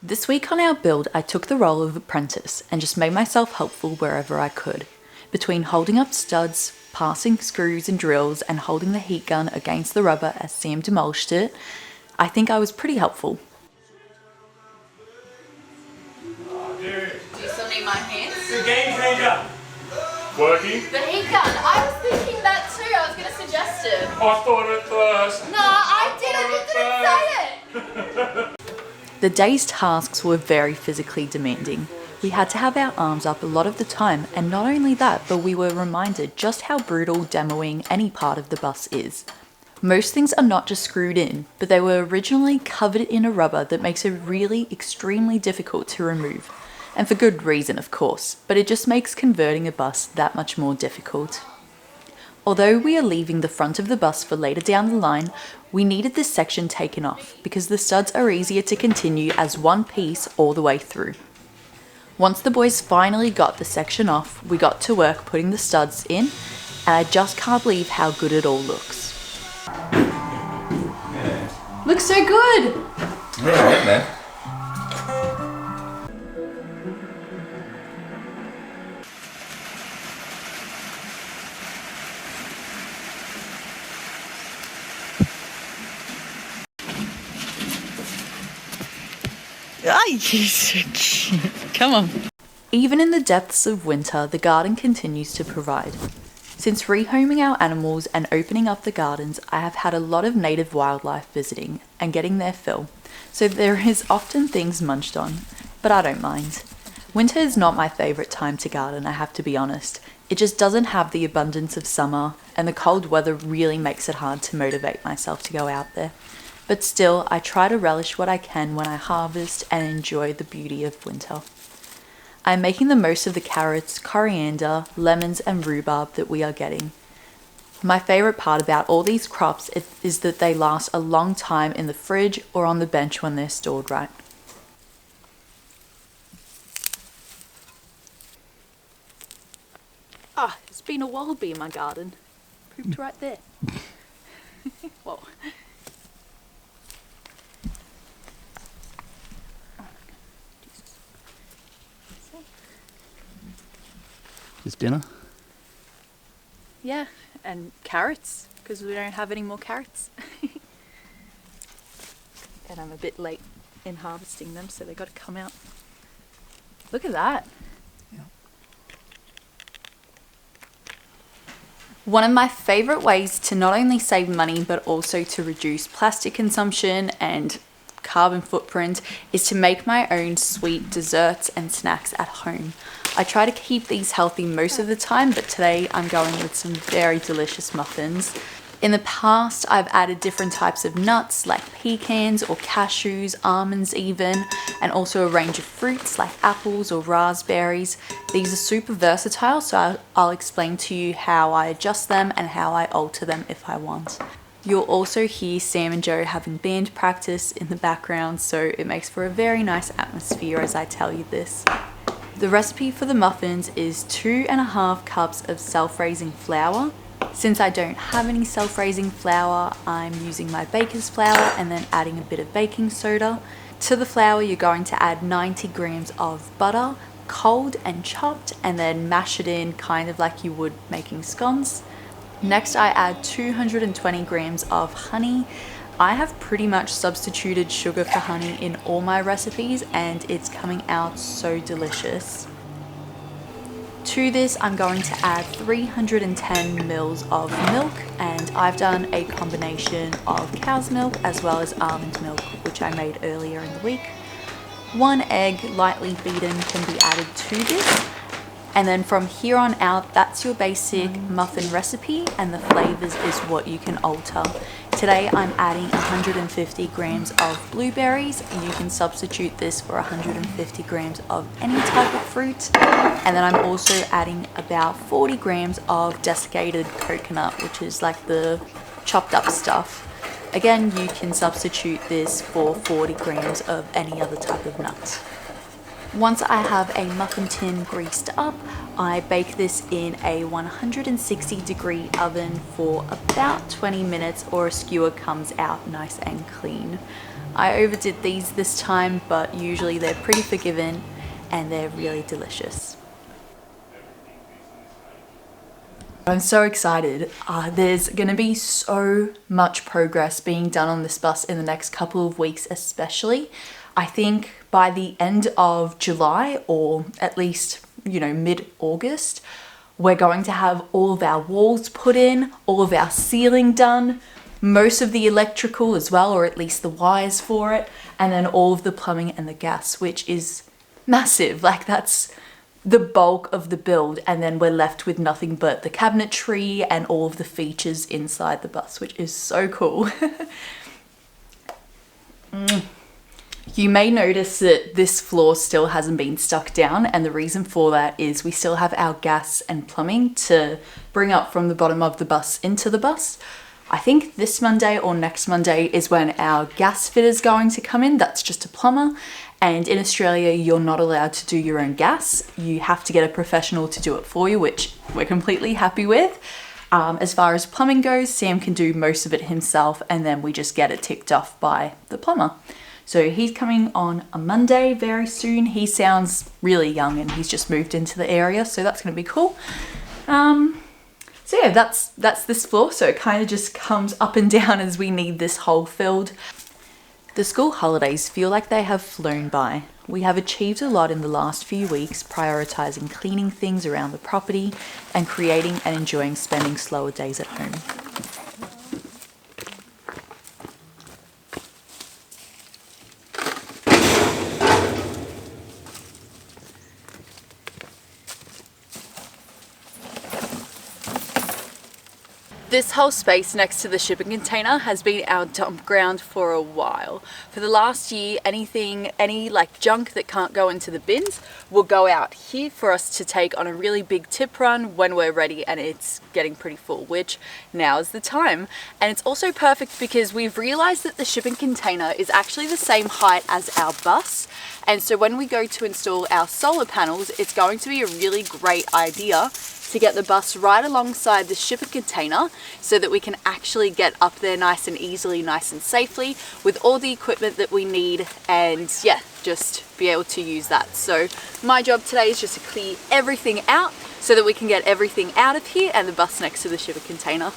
This week on our build, I took the role of apprentice and just made myself helpful wherever I could. Between holding up studs, passing screws and drills, and holding the heat gun against the rubber as Sam demolished it, I think I was pretty helpful. Do you still need my hands? The game changer. Working? The heat gun. I was thinking that too. I was going to suggest it. I thought it first. No, I didn't say it. The day's tasks were very physically demanding. We had to have our arms up a lot of the time, and not only that, but we were reminded just how brutal demoing any part of the bus is. Most things are not just screwed in, but they were originally covered in a rubber that makes it really extremely difficult to remove. And for good reason, of course, but it just makes converting a bus that much more difficult. Although we are leaving the front of the bus for later down the line, we needed this section taken off because the studs are easier to continue as one piece all the way through. Once the boys finally got the section off, we got to work putting the studs in, and I just can't believe how good it all looks. Looks so good. Yeah, man. Ah, you're so cute. Come on. Even in the depths of winter, the garden continues to provide. Since rehoming our animals and opening up the gardens, I have had a lot of native wildlife visiting and getting their fill, so there is often things munched on, but I don't mind. Winter is not my favourite time to garden, I have to be honest. It just doesn't have the abundance of summer, and the cold weather really makes it hard to motivate myself to go out there. But still, I try to relish what I can when I harvest and enjoy the beauty of winter. I'm making the most of the carrots, coriander, lemons and rhubarb that we are getting. My favourite part about all these crops is that they last a long time in the fridge or on the bench when they're stored right. Ah, there's been a wallaby in my garden. Pooped right there. Whoa. Just dinner? Yeah, and carrots, because we don't have any more carrots. And I'm a bit late in harvesting them, so they got to come out. Look at that. Yeah. One of my favourite ways to not only save money but also to reduce plastic consumption and carbon footprint is to make my own sweet desserts and snacks at home. I try to keep these healthy most of the time, but today I'm going with some very delicious muffins. In the past, I've added different types of nuts like pecans or cashews, almonds even, and also a range of fruits like apples or raspberries. These are super versatile, so I'll explain to you how I adjust them and how I alter them if I want. You'll also hear Sam and Joe having band practice in the background, so it makes for a very nice atmosphere as I tell you this. The recipe for the muffins is 2.5 cups of self-raising flour. Since I don't have any self-raising flour, I'm using my baker's flour and then adding a bit of baking soda. To the flour, you're going to add 90 grams of butter, cold and chopped, and then mash it in kind of like you would making scones. Next, I add 220 grams of honey. I have pretty much substituted sugar for honey in all my recipes and it's coming out so delicious. To this, I'm going to add 310 mils of milk, and I've done a combination of cow's milk as well as almond milk, which I made earlier in the week. 1 egg lightly beaten can be added to this. And then from here on out, that's your basic muffin recipe, and the flavors is what you can alter. Today I'm adding 150 grams of blueberries. You can substitute this for 150 grams of any type of fruit. And then I'm also adding about 40 grams of desiccated coconut, which is like the chopped up stuff. Again, you can substitute this for 40 grams of any other type of nut. Once I have a muffin tin greased up, I bake this in a 160-degree oven for about 20 minutes or a skewer comes out nice and clean. I overdid these this time, but usually they're pretty forgiving and they're really delicious. I'm so excited. There's gonna be so much progress being done on this bus in the next couple of weeks, especially. I think by the end of July, or at least, mid-August, we're going to have all of our walls put in, all of our ceiling done, most of the electrical as well, or at least the wires for it, and then all of the plumbing and the gas, which is massive. Like, that's the bulk of the build, and then we're left with nothing but the cabinetry and all of the features inside the bus, which is so cool. You may notice that this floor still hasn't been stuck down, and the reason for that is we still have our gas and plumbing to bring up from the bottom of the bus into the bus. I think this Monday or next Monday is when our gas fitter is going to come in. That's just a plumber. And in Australia, you're not allowed to do your own gas. You have to get a professional to do it for you, which we're completely happy with. As far as plumbing goes, Sam can do most of it himself, and then we just get it ticked off by the plumber. So he's coming on a Monday very soon. He sounds really young and he's just moved into the area, so that's going to be cool. So yeah, that's this floor. So it kind of just comes up and down as we need this hole filled. The school holidays feel like they have flown by. We have achieved a lot in the last few weeks, prioritizing cleaning things around the property and creating and enjoying spending slower days at home. This whole space next to the shipping container has been our dump ground for a while. For the last year, any junk that can't go into the bins will go out here for us to take on a really big tip run when we're ready and it's getting pretty full, which now is the time. And it's also perfect because we've realized that the shipping container is actually the same height as our bus. And so when we go to install our solar panels, it's going to be a really great idea to get the bus right alongside the shipping container so that we can actually get up there nice and easily, nice and safely with all the equipment that we need, and yeah, just be able to use that. So my job today is just to clear everything out so that we can get everything out of here and the bus next to the shipping container.